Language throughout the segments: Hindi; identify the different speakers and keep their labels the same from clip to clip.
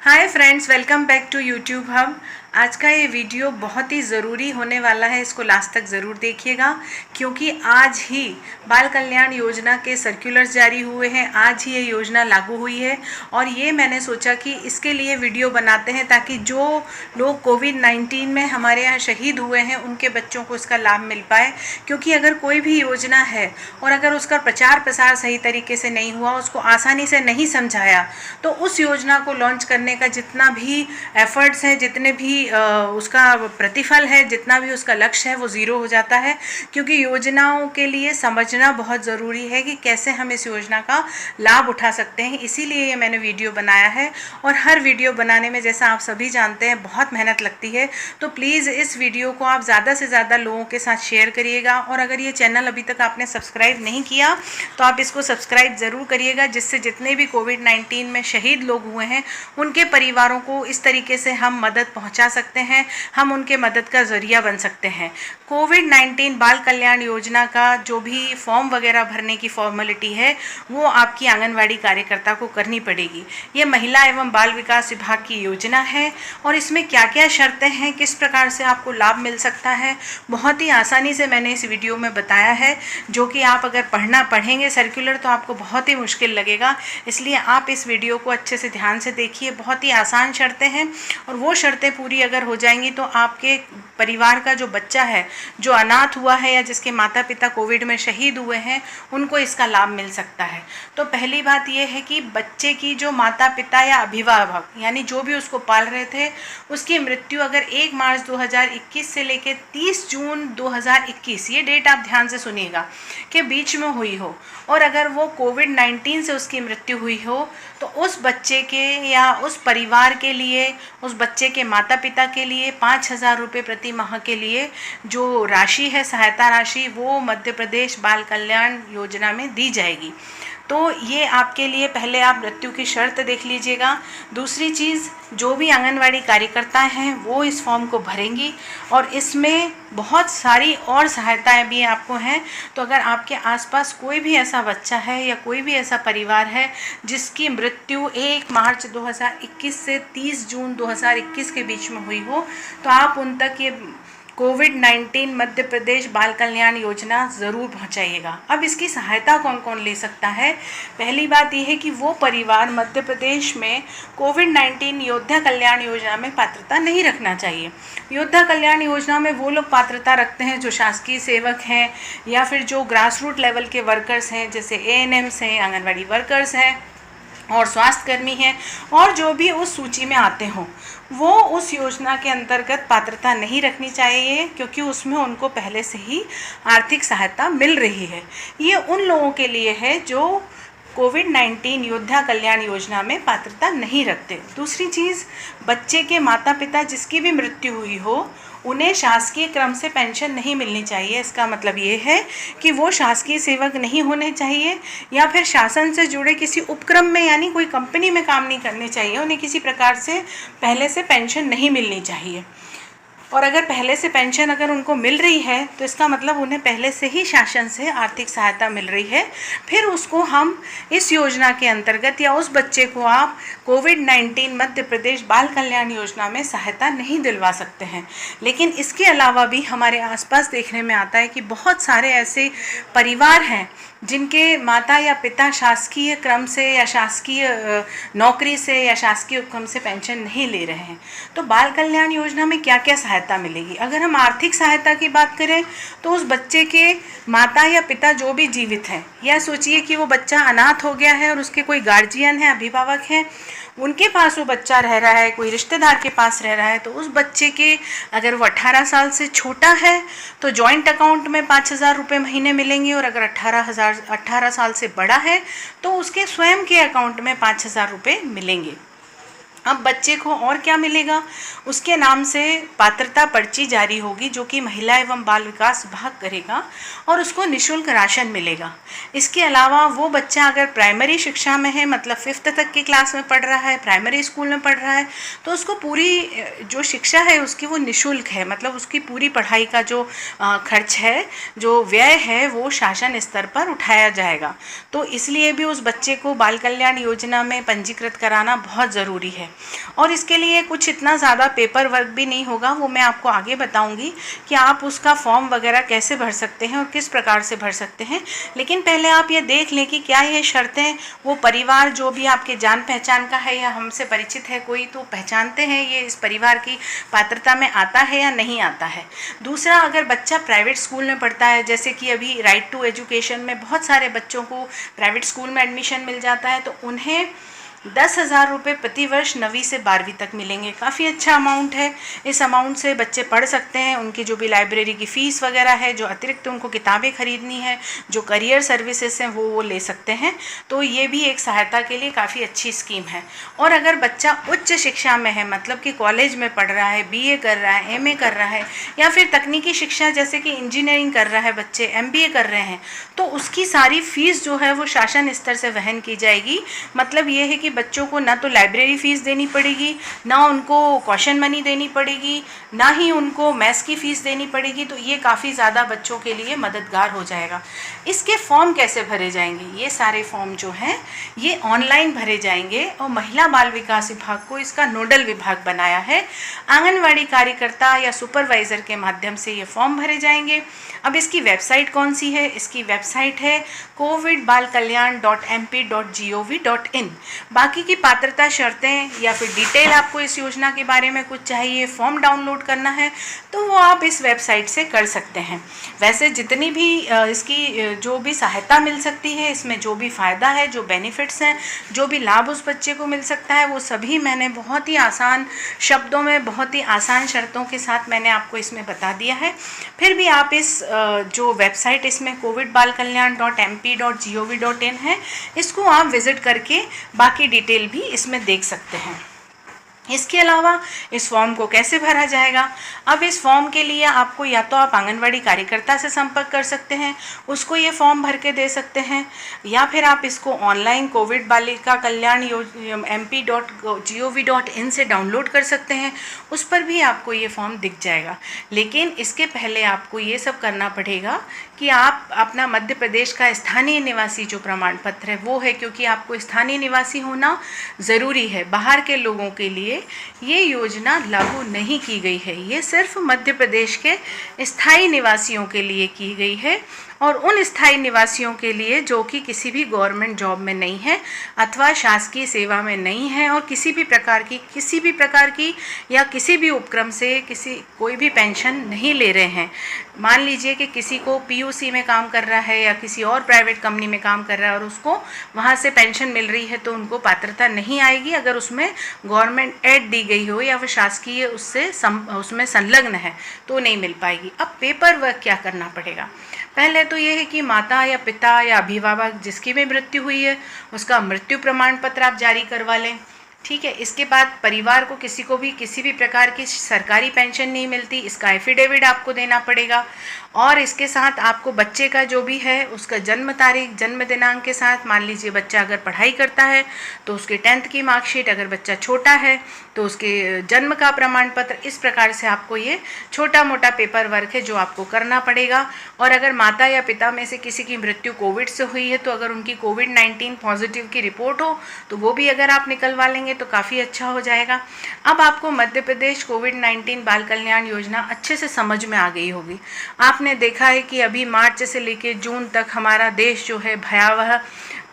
Speaker 1: Hi friends, welcome back to YouTube hub. आज का ये वीडियो बहुत ही ज़रूरी होने वाला है, इसको लास्ट तक ज़रूर देखिएगा क्योंकि आज ही बाल कल्याण योजना के सर्कुलर्स जारी हुए हैं। आज ही ये योजना लागू हुई है और ये मैंने सोचा कि इसके लिए वीडियो बनाते हैं ताकि जो लोग कोविड-19 में हमारे यहाँ शहीद हुए हैं उनके बच्चों को इसका लाभ मिल पाए। क्योंकि अगर कोई भी योजना है और अगर उसका प्रचार प्रसार सही तरीके से नहीं हुआ, उसको आसानी से नहीं समझाया, तो उस योजना को लॉन्च करने का जितना भी एफर्ट्स हैं, जितने भी उसका प्रतिफल है, जितना भी उसका लक्ष्य है, वो ज़ीरो हो जाता है। क्योंकि योजनाओं के लिए समझना बहुत ज़रूरी है कि कैसे हम इस योजना का लाभ उठा सकते हैं। इसीलिए ये मैंने वीडियो बनाया है और हर वीडियो बनाने में, जैसा आप सभी जानते हैं, बहुत मेहनत लगती है। तो प्लीज़ इस वीडियो को आप ज़्यादा से ज़्यादा लोगों के साथ शेयर करिएगा और अगर ये चैनल अभी तक आपने सब्सक्राइब नहीं किया तो आप इसको सब्सक्राइब ज़रूर करिएगा, जिससे जितने भी कोविड-19 में शहीद लोग हुए हैं उनके परिवारों को इस तरीके से हम मदद पहुंचा सकते हैं, हम उनके मदद का ज़रिया बन सकते हैं। कोविड-19 बाल कल्याण योजना का जो भी फॉर्म वगैरह भरने की फॉर्मेलिटी है वो आपकी आंगनवाड़ी कार्यकर्ता को करनी पड़ेगी। ये महिला एवं बाल विकास विभाग की योजना है और इसमें क्या क्या शर्तें हैं, किस प्रकार से आपको लाभ मिल सकता है, बहुत ही आसानी से मैंने इस वीडियो में बताया है, जो कि आप अगर पढ़ेंगे सर्कुलर तो आपको बहुत ही मुश्किल लगेगा। इसलिए आप इस वीडियो को अच्छे से ध्यान से देखिए। बहुत ही आसान शर्तें हैं और वो शर्तें पूरी अगर हो जाएंगी तो आपके परिवार का जो बच्चा है, जो अनाथ हुआ है या जिसके माता पिता कोविड में शहीद हुए हैं, उनको इसका लाभ मिल सकता है। तो पहली बात यह है कि बच्चे की जो माता पिता या अभिभावक, यानी जो भी उसको पाल रहे थे, उसकी मृत्यु अगर 1 मार्च 2021 से लेकर 30 जून 2021, ये डेट आप ध्यान से सुनिएगा, के बीच में हुई हो और अगर वो कोविड-19 से उसकी मृत्यु हुई हो तो उस बच्चे के या उस परिवार के लिए, उस बच्चे के माता पिता के लिए 5,000 रुपये प्रति माह के लिए जो राशि है, सहायता राशि, वो मध्य प्रदेश बाल कल्याण योजना में दी जाएगी। तो ये आपके लिए, पहले आप मृत्यु की शर्त देख लीजिएगा। दूसरी चीज़, जो भी आंगनवाड़ी कार्यकर्ता हैं वो इस फॉर्म को भरेंगी और इसमें बहुत सारी और सहायताएं भी आपको हैं। तो अगर आपके आसपास कोई भी ऐसा बच्चा है या कोई भी ऐसा परिवार है जिसकी मृत्यु 1 मार्च 2021 से 30 जून 2021 के बीच में हुई हो, तो आप उन तक ये कोविड-19 मध्य प्रदेश बाल कल्याण योजना ज़रूर पहुंचाइएगा। अब इसकी सहायता कौन कौन ले सकता है? पहली बात यह है कि वो परिवार मध्य प्रदेश में कोविड-19 योद्धा कल्याण योजना में पात्रता नहीं रखना चाहिए। योद्धा कल्याण योजना में वो लोग पात्रता रखते हैं जो शासकीय सेवक हैं या फिर जो ग्रास रूट लेवल के वर्कर्स हैं, जैसे ANMs हैं, आंगनवाड़ी वर्कर्स हैं और स्वास्थ्यकर्मी हैं, और जो भी उस सूची में आते हों वो उस योजना के अंतर्गत पात्रता नहीं रखनी चाहिए, क्योंकि उसमें उनको पहले से ही आर्थिक सहायता मिल रही है। ये उन लोगों के लिए है जो कोविड-19 योद्धा कल्याण योजना में पात्रता नहीं रखते। दूसरी चीज़, बच्चे के माता पिता जिसकी भी मृत्यु हुई हो उन्हें शासकीय क्रम से पेंशन नहीं मिलनी चाहिए। इसका मतलब ये है कि वो शासकीय सेवक नहीं होने चाहिए या फिर शासन से जुड़े किसी उपक्रम में, यानी कोई कंपनी में काम नहीं करने चाहिए। उन्हें किसी प्रकार से पहले से पेंशन नहीं मिलनी चाहिए। और अगर पहले से पेंशन अगर उनको मिल रही है तो इसका मतलब उन्हें पहले से ही शासन से आर्थिक सहायता मिल रही है। फिर उसको हम इस योजना के अंतर्गत या उस बच्चे को आप कोविड-19 मध्य प्रदेश बाल कल्याण योजना में सहायता नहीं दिलवा सकते हैं। लेकिन इसके अलावा भी हमारे आसपास देखने में आता है कि बहुत सारे ऐसे परिवार हैं जिनके माता या पिता शासकीय क्रम से या शासकीय नौकरी से या शासकीय उपक्रम से पेंशन नहीं ले रहे हैं। तो बाल कल्याण योजना में क्या क्या सहायता मिलेगी? अगर हम आर्थिक सहायता की बात करें तो उस बच्चे के माता या पिता जो भी जीवित हैं, या सोचिए कि वो बच्चा अनाथ हो गया है और उसके कोई गार्जियन है, अभिभावक हैं, उनके पास वो बच्चा रह रहा है, कोई रिश्तेदार के पास रह रहा है, तो उस बच्चे के अगर वो 18 साल से छोटा है तो जॉइंट अकाउंट में 5,000 रुपये महीने मिलेंगे, और अगर 18 साल से बड़ा है तो उसके स्वयं के अकाउंट में 5,000 रुपये मिलेंगे। अब बच्चे को और क्या मिलेगा? उसके नाम से पात्रता पर्ची जारी होगी जो कि महिला एवं बाल विकास विभाग करेगा और उसको निःशुल्क राशन मिलेगा। इसके अलावा वो बच्चा अगर प्राइमरी शिक्षा में है, मतलब 5th तक की क्लास में पढ़ रहा है, प्राइमरी स्कूल में पढ़ रहा है, तो उसको पूरी जो शिक्षा है उसकी वो निःशुल्क है। मतलब उसकी पूरी पढ़ाई का जो खर्च है, जो व्यय है, वो शासन स्तर पर उठाया जाएगा। तो इसलिए भी उस बच्चे को बाल कल्याण योजना में पंजीकृत कराना बहुत ज़रूरी है। और इसके लिए कुछ इतना ज़्यादा पेपर वर्क भी नहीं होगा, वो मैं आपको आगे बताऊंगी कि आप उसका फॉर्म वगैरह कैसे भर सकते हैं और किस प्रकार से भर सकते हैं। लेकिन पहले आप ये देख लें कि क्या ये शर्तें वो परिवार जो भी आपके जान पहचान का है या हमसे परिचित है कोई, तो पहचानते हैं ये इस परिवार की पात्रता में आता है या नहीं आता है। दूसरा, अगर बच्चा प्राइवेट स्कूल में पढ़ता है, जैसे कि अभी राइट टू एजुकेशन में बहुत सारे बच्चों को प्राइवेट स्कूल में एडमिशन मिल जाता है, तो उन्हें 10,000 रुपये प्रतिवर्ष 9वीं से 12वीं तक मिलेंगे। काफ़ी अच्छा अमाउंट है। इस अमाउंट से बच्चे पढ़ सकते हैं। उनकी जो भी लाइब्रेरी की फ़ीस वगैरह है, जो अतिरिक्त उनको किताबें खरीदनी है, जो करियर सर्विसेज हैं वो ले सकते हैं। तो ये भी एक सहायता के लिए काफ़ी अच्छी स्कीम है। और अगर बच्चा उच्च शिक्षा में है, मतलब कि कॉलेज में पढ़ रहा है, BA कर रहा है, MA कर रहा है, या फिर तकनीकी शिक्षा जैसे कि इंजीनियरिंग कर रहा है बच्चे, MBA कर रहे हैं, तो उसकी सारी फ़ीस जो है वो शासन स्तर से वहन की जाएगी। मतलब ये है कि बच्चों को ना तो लाइब्रेरी फ़ीस देनी पड़ेगी, ना उनको कॉशन मनी देनी पड़ेगी, ना ही उनको मेस की फ़ीस देनी पड़ेगी। तो ये काफ़ी ज़्यादा बच्चों के लिए मददगार हो जाएगा। इसके फॉर्म कैसे भरे जाएंगे? ये सारे फॉर्म जो हैं ये ऑनलाइन भरे जाएंगे और महिला बाल विकास विभाग को इसका नोडल विभाग बनाया है। आंगनवाड़ी कार्यकर्ता या सुपरवाइज़र के माध्यम से ये फॉर्म भरे जाएंगे। अब इसकी वेबसाइट कौन सी है? इसकी वेबसाइट है covidbalkalyan.mp.gov.in। बाकी की पात्रता शर्तें या फिर डिटेल आपको इस योजना के बारे में कुछ चाहिए, फॉर्म डाउनलोड करना है, तो वो आप इस वेबसाइट से कर सकते हैं। वैसे जितनी भी इसकी जो भी सहायता मिल सकती है, इसमें जो भी फ़ायदा है, जो बेनिफिट्स हैं, जो भी लाभ उस बच्चे को मिल सकता है, वो सभी मैंने बहुत ही आसान शब्दों में, बहुत ही आसान शर्तों के साथ मैंने आपको इसमें बता दिया है। फिर भी आप इस जो वेबसाइट इसमें covidbalkalyan.mp.gov.in है, इसको आप विज़िट करके बाकी डिटेल भी इसमें देख सकते हैं। इसके अलावा इस फॉर्म को कैसे भरा जाएगा? अब इस फॉर्म के लिए आपको या तो आप आंगनवाड़ी कार्यकर्ता से संपर्क कर सकते हैं, उसको ये फॉर्म भर के दे सकते हैं, या फिर आप इसको ऑनलाइन कोविड बालिका कल्याण mp.gov.in से डाउनलोड कर सकते हैं। उस पर भी आपको ये फॉर्म दिख जाएगा। लेकिन इसके पहले आपको ये सब करना पड़ेगा कि आप अपना मध्य प्रदेश का स्थानीय निवासी जो प्रमाण पत्र है वो है, क्योंकि आपको स्थानीय निवासी होना ज़रूरी है। बाहर के लोगों के लिए ये योजना लागू नहीं की गई है, ये सिर्फ मध्य प्रदेश के स्थायी निवासियों के लिए की गई है, और उन स्थायी निवासियों के लिए जो कि किसी भी गवर्नमेंट जॉब में नहीं है अथवा शासकीय सेवा में नहीं है और किसी भी प्रकार की या किसी भी उपक्रम से कोई भी पेंशन नहीं ले रहे हैं। मान लीजिए कि किसी को PUC में काम कर रहा है या किसी और प्राइवेट कंपनी में काम कर रहा है और उसको वहाँ से पेंशन मिल रही है, तो उनको पात्रता नहीं आएगी अगर उसमें गवर्नमेंट एड दी गई हो या वो शासकीय उसमें संलग्न है, तो नहीं मिल पाएगी। अब पेपर वर्क क्या करना पड़ेगा? पहले तो ये है कि माता या पिता या अभिभावक जिसकी भी मृत्यु हुई है उसका मृत्यु प्रमाण पत्र आप जारी करवा लें। ठीक है। इसके बाद परिवार को किसी को भी किसी भी प्रकार की सरकारी पेंशन नहीं मिलती, इसका एफिडेविट आपको देना पड़ेगा। और इसके साथ आपको बच्चे का जो भी है उसका जन्म तारीख, जन्म दिनांक के साथ, मान लीजिए बच्चा अगर पढ़ाई करता है तो उसके 10th की मार्कशीट, अगर बच्चा छोटा है तो उसके जन्म का प्रमाण पत्र। इस प्रकार से आपको ये छोटा मोटा पेपर वर्क है जो आपको करना पड़ेगा। और अगर माता या पिता में से किसी की मृत्यु कोविड से हुई है तो अगर उनकी कोविड-19 पॉजिटिव की रिपोर्ट हो तो वो भी अगर आप निकलवा लेंगे तो काफ़ी अच्छा हो जाएगा। अब आपको मध्य प्रदेश कोविड-19 बाल कल्याण योजना अच्छे से समझ में आ गई होगी। आपने देखा है कि अभी मार्च से लेकर जून तक हमारा देश जो है भयावह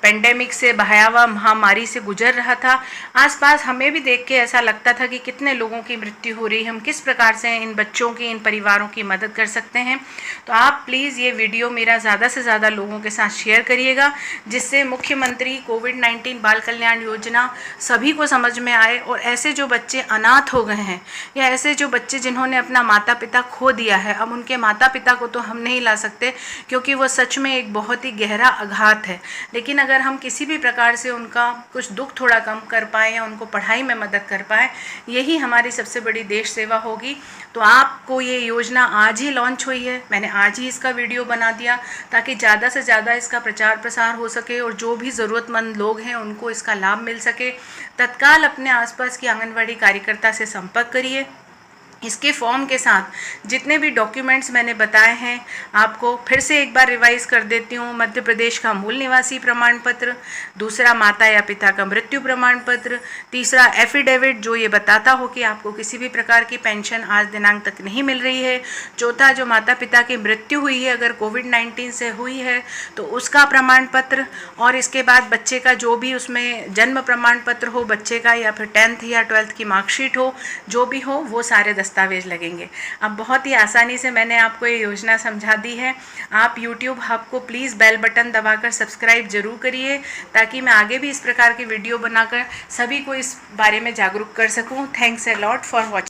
Speaker 1: पेंडेमिक से, भयावह महामारी से गुजर रहा था। आसपास हमें भी देख के ऐसा लगता था कि कितने लोगों की मृत्यु हो रही है, हम किस प्रकार से इन बच्चों की, इन परिवारों की मदद कर सकते हैं। तो आप प्लीज़ ये वीडियो मेरा ज़्यादा से ज़्यादा लोगों के साथ शेयर करिएगा, जिससे मुख्यमंत्री कोविड-19 बाल कल्याण योजना सभी को समझ में आए। और ऐसे जो बच्चे अनाथ हो गए हैं या ऐसे जो बच्चे जिन्होंने अपना माता पिता खो दिया है, अब उनके माता पिता को तो हम नहीं ला सकते क्योंकि वो सच में एक बहुत ही गहरा आघात है, लेकिन अगर हम किसी भी प्रकार से उनका कुछ दुख थोड़ा कम कर पाए या उनको पढ़ाई में मदद कर पाए, यही हमारी सबसे बड़ी देश सेवा होगी। तो आपको ये योजना आज ही लॉन्च हुई है, मैंने आज ही इसका वीडियो बना दिया ताकि ज़्यादा से ज़्यादा इसका प्रचार प्रसार हो सके और जो भी ज़रूरतमंद लोग हैं उनको इसका लाभ मिल सके। तत्काल अपने आसपास की आंगनवाड़ी कार्यकर्ता से संपर्क करिए इसके फॉर्म के साथ जितने भी डॉक्यूमेंट्स मैंने बताए हैं आपको फिर से एक बार रिवाइज कर देती हूँ। मध्य प्रदेश का मूल निवासी प्रमाण पत्र, दूसरा माता या पिता का मृत्यु प्रमाण पत्र, तीसरा एफिडेविट जो ये बताता हो कि आपको किसी भी प्रकार की पेंशन आज दिनांक तक नहीं मिल रही है, चौथा जो माता पिता की मृत्यु हुई है अगर कोविड-19 से हुई है तो उसका प्रमाण पत्र, और इसके बाद बच्चे का जो भी उसमें जन्म प्रमाण पत्र हो बच्चे का, या फिर 10th या 12th की मार्कशीट हो, जो भी हो वो सारे दस्तावेज लगेंगे। अब बहुत ही आसानी से मैंने आपको ये योजना समझा दी है। आप YouTube हब को प्लीज़ बेल बटन दबाकर सब्सक्राइब जरूर करिए ताकि मैं आगे भी इस प्रकार की वीडियो बनाकर सभी को इस बारे में जागरूक कर सकूं। Thanks a lot for watching.